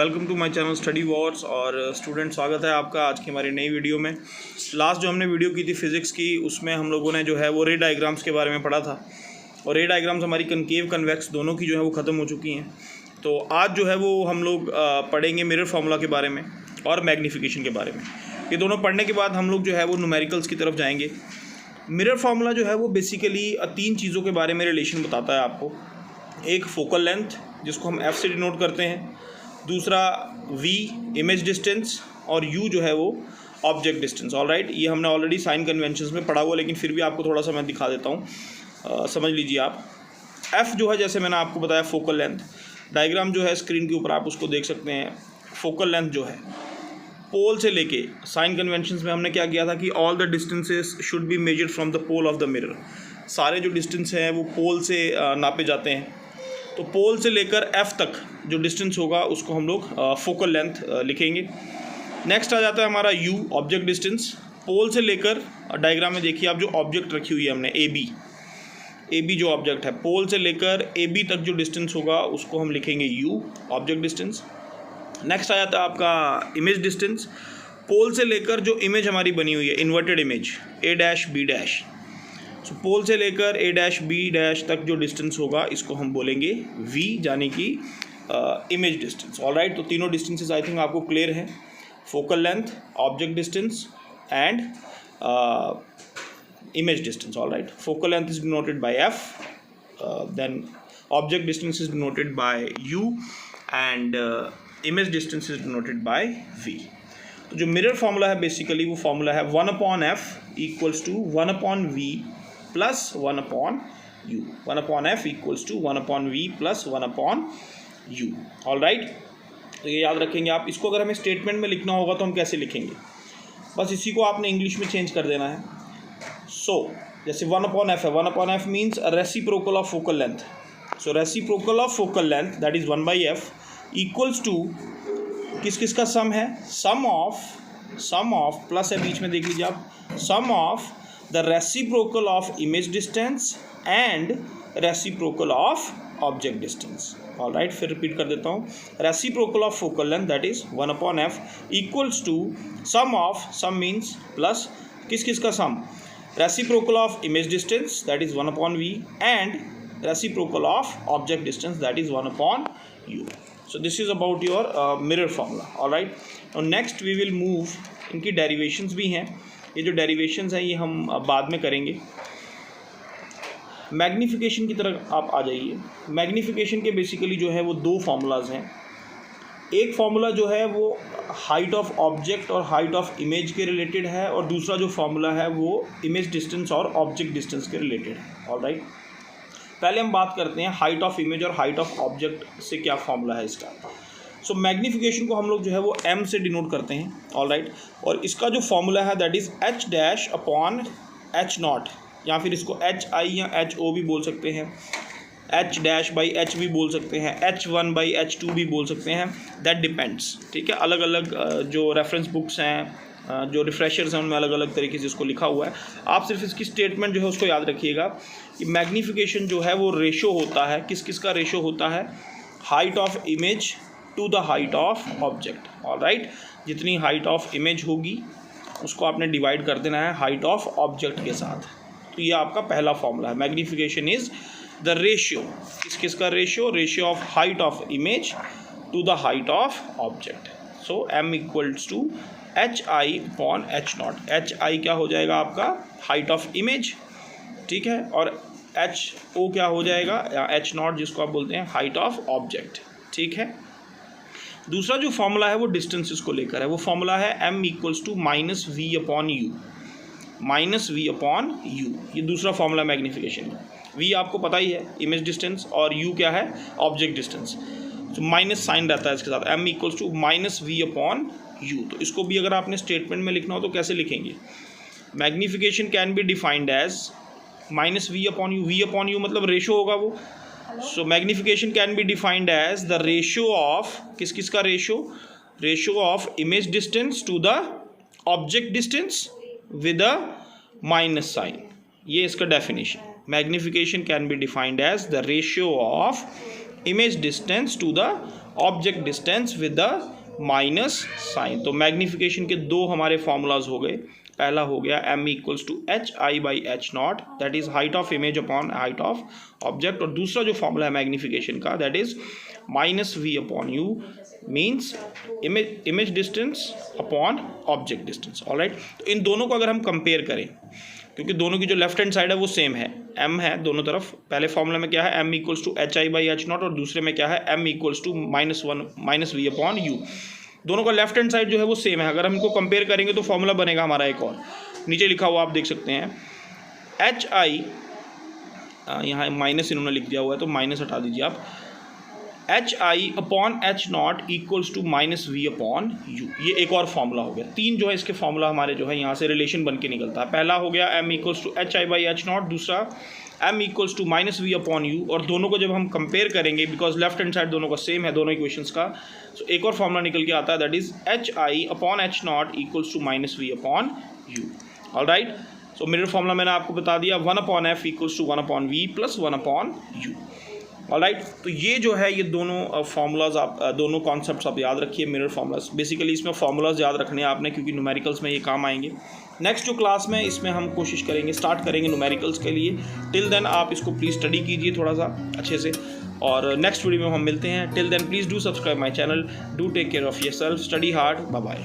Welcome to my channel study wars. और student, स्वागत है आपका आज की हमारी नई वीडियो में। लास्ट जो हमने वीडियो की थी फिज़िक्स की, उसमें हम लोगों ने जो है वो रे डायग्राम्स के बारे में पढ़ा था। और रे डायग्राम्स हमारी कनकेव कन्वेक्स दोनों की जो है वो ख़त्म हो चुकी हैं। तो आज जो है वो हम लोग पढ़ेंगे मिरर फार्मूला के बारे में और मैग्नीफिकेशन के बारे में। ये दोनों पढ़ने के बाद हम लोग जो है वो न्यूमेरिकल्स की तरफ जाएंगे। मिरर फार्मूला जो है वो बेसिकली 3 चीज़ों के बारे में रिलेशन बताता है आपको। एक फोकल लेंथ जिसको हम एफ से डिनोट करते हैं, दूसरा वी इमेज डिस्टेंस, और यू जो है वो ऑब्जेक्ट डिस्टेंस। ऑल राइट, ये हमने ऑलरेडी साइन कन्वेंशंस में पढ़ा हुआ, लेकिन फिर भी आपको थोड़ा सा मैं दिखा देता हूँ, समझ लीजिए आप। एफ जो है, जैसे मैंने आपको बताया, फोकल लेंथ। डायग्राम जो है स्क्रीन के ऊपर आप उसको देख सकते हैं। फोकल लेंथ जो है पोल से लेके, साइन कन्वेंशंस में हमने क्या किया था कि all the distances should be measured from the pole of the mirror. सारे जो डिस्टेंस हैं वो पोल से नापे जाते हैं। तो पोल से लेकर एफ तक जो डिस्टेंस होगा उसको हम लोग फोकल लेंथ लिखेंगे। नेक्स्ट आ जाता है हमारा यू, ऑब्जेक्ट डिस्टेंस। पोल से लेकर डायग्राम में देखिए आप, जो ऑब्जेक्ट रखी हुई है हमने ए बी जो ऑब्जेक्ट है, पोल से लेकर ए बी तक जो डिस्टेंस होगा उसको हम लिखेंगे यू, ऑब्जेक्ट डिस्टेंस। नेक्स्ट आ जाता है आपका इमेज डिस्टेंस। पोल से लेकर जो इमेज हमारी बनी हुई है, इन्वर्टेड इमेज, ए डैश बी डैश। सो पोल से लेकर ए डैश बी डैश तक जो डिस्टेंस होगा इसको हम बोलेंगे वी, यानी कि इमेज डिस्टेंस। ऑल राइट, तो तीनों डिस्टेंसेस आई थिंक आपको क्लियर है। Focal length, object distance and image distance. All right, focal length is denoted by f, then object distance is denoted by u and image distance is denoted by v. तो जो mirror formula है basically वो formula है 1/f equals to 1/v plus 1/u। 1/f equals to 1/v plus 1/u। All right, तो ये याद रखेंगे आप। इसको अगर हमें स्टेटमेंट में लिखना होगा तो हम कैसे लिखेंगे, बस इसी को आपने इंग्लिश में चेंज कर देना है। सो जैसे 1/f है, 1/f means reciprocal of focal length. So reciprocal of focal length that is 1/f equals to किस किस का सम है, सम ऑफ प्लस है बीच में, देख लीजिए आप, sum of the reciprocal of image distance and reciprocal of object distance. All right, फिर रिपीट कर देता हूँ। Reciprocal of focal length that is 1/f equals to sum of, sum means plus किस किस का sum, reciprocal of image distance that is 1/v and reciprocal of object distance that is 1/u। So this is about your mirror formula. All right. Now next we will move, इनकी derivations भी हैं। ये जो derivations हैं ये हम बाद में करेंगे। मैग्नीफिकेशन की तरफ आप आ जाइए। मैग्नीफिकेशन के बेसिकली जो है वो 2 फार्मूलाज हैं। एक फार्मूला जो है वो हाइट ऑफ ऑब्जेक्ट और हाइट ऑफ इमेज के रिलेटेड है, और दूसरा जो फार्मूला है वो इमेज डिस्टेंस और ऑब्जेक्ट डिस्टेंस के रिलेटेड है। ऑल राइट, पहले हम बात करते हैं हाइट ऑफ इमेज और हाइट ऑफ ऑब्जेक्ट से क्या फॉर्मूला है इसका। सो मैग्नीफिकेशन को हम लोग जो है वो m से डिनोट करते हैं। ऑल राइट, और इसका जो फॉर्मूला है that is h dash upon h not, या फिर इसको hi या ho भी बोल सकते हैं, h डैश बाई h भी बोल सकते हैं, h1 बाई h2 भी बोल सकते हैं, दैट डिपेंड्स। ठीक है, अलग अलग जो रेफरेंस बुक्स हैं, जो रिफ्रेशर्स हैं, उनमें अलग अलग तरीके से इसको लिखा हुआ है। आप सिर्फ इसकी स्टेटमेंट जो है उसको याद रखिएगा कि मैग्नीफिकेशन जो है वो रेशो होता है, किस किस का रेशो होता है, height of image to the height of object. All right, जितनी हाइट ऑफ इमेज होगी उसको आपने डिवाइड कर देना है हाइट ऑफ ऑब्जेक्ट के साथ। तो ये आपका पहला फॉर्मूला है। मैग्नीफिकेशन इज द रेशियो, किस किस का ratio, ratio of height of image to the height of object. So m equals to hi upon h naught. hi क्या हो जाएगा आपका, हाइट ऑफ इमेज, ठीक है, और ho क्या हो जाएगा, या h नॉट जिसको आप बोलते हैं हाइट ऑफ ऑब्जेक्ट। ठीक है, दूसरा जो फॉर्मूला है वो डिस्टेंसेस को लेकर है। वो फॉर्मूला है m equals to minus we upon u, minus we upon u. ये दूसरा फॉर्मूला मैग्नीफिकेशन का। v आपको पता ही है, इमेज डिस्टेंस, और u क्या है, ऑब्जेक्ट डिस्टेंस। तो माइनस साइन रहता है इसके साथ, m equals to minus we upon u. तो इसको भी अगर आपने स्टेटमेंट में लिखना हो तो कैसे लिखेंगे, magnification can be defined as minus we upon U. V upon U मतलब रेशो होगा वो। So magnification can be defined as the ratio of, किस किस का ratio, ratio of image distance to the object distance with a minus sign. ये इसका definition. Magnification can be defined as the ratio of image distance to the object distance with the minus sign. तो magnification के दो हमारे formulas हो गए। पहला हो गया m equals to HI/H0, that is height of image upon height of object, और दूसरा जो फॉर्मूला है मैग्नीफिकेशन का that is -v/u means image distance upon object distance. All right, तो इन दोनों को अगर हम कंपेयर करें, क्योंकि दोनों की जो लेफ्ट हैंड साइड है वो सेम है, m है दोनों तरफ। पहले फॉर्मूला में क्या है m इक्वल्स टू HI/H0 और दूसरे में क्या है m इक्वल्स टू -v/u। दोनों का लेफ्ट हैंड साइड जो है वो सेम है। अगर हम इनको कंपेयर करेंगे तो फॉर्मूला बनेगा हमारा एक और, नीचे लिखा हुआ आप देख सकते हैं HI, यहाँ माइनस इन्होंने लिख दिया हुआ है तो माइनस हटा दीजिए आप, HI/H0 इक्वल्स टू -v/u। ये एक और फॉर्मूला हो गया। तीन जो है इसके फॉर्मूला हमारे जो है यहाँ से रिलेशन बन के निकलता है। पहला हो गया m इक्वल्स टू HI/H0, दूसरा m इक्वल्स टू -v/u, और दोनों को जब हम कंपेयर करेंगे, बिकॉज लेफ्ट हैंड साइड दोनों का सेम है दोनों इक्वेशंस का, तो एक और फॉर्मूला निकल के आता है that is HI/H0 equals to -v/u। All right, so mirror formula मैंने आपको बता दिया, 1/f equals to 1/v plus 1/u। Alright, तो ये जो है ये दोनों फार्मूलाज आप दोनों कॉन्सेप्ट्स आप याद रखिए, मिरर फार्मूलाज। बेसिकली इसमें फार्मूलाज याद रखने हैं आपने, क्योंकि न्यूमेरिकल्स में ये काम आएंगे। नेक्स्ट जो क्लास में इसमें हम कोशिश करेंगे, स्टार्ट करेंगे न्यूमेरिकल्स के लिए। टिल देन आप इसको प्लीज़ स्टडी कीजिए थोड़ा सा अच्छे से, और नेक्स्ट वीडियो में हम मिलते हैं। Till then please do subscribe my channel, do take care of yourself, study hard, bye bye.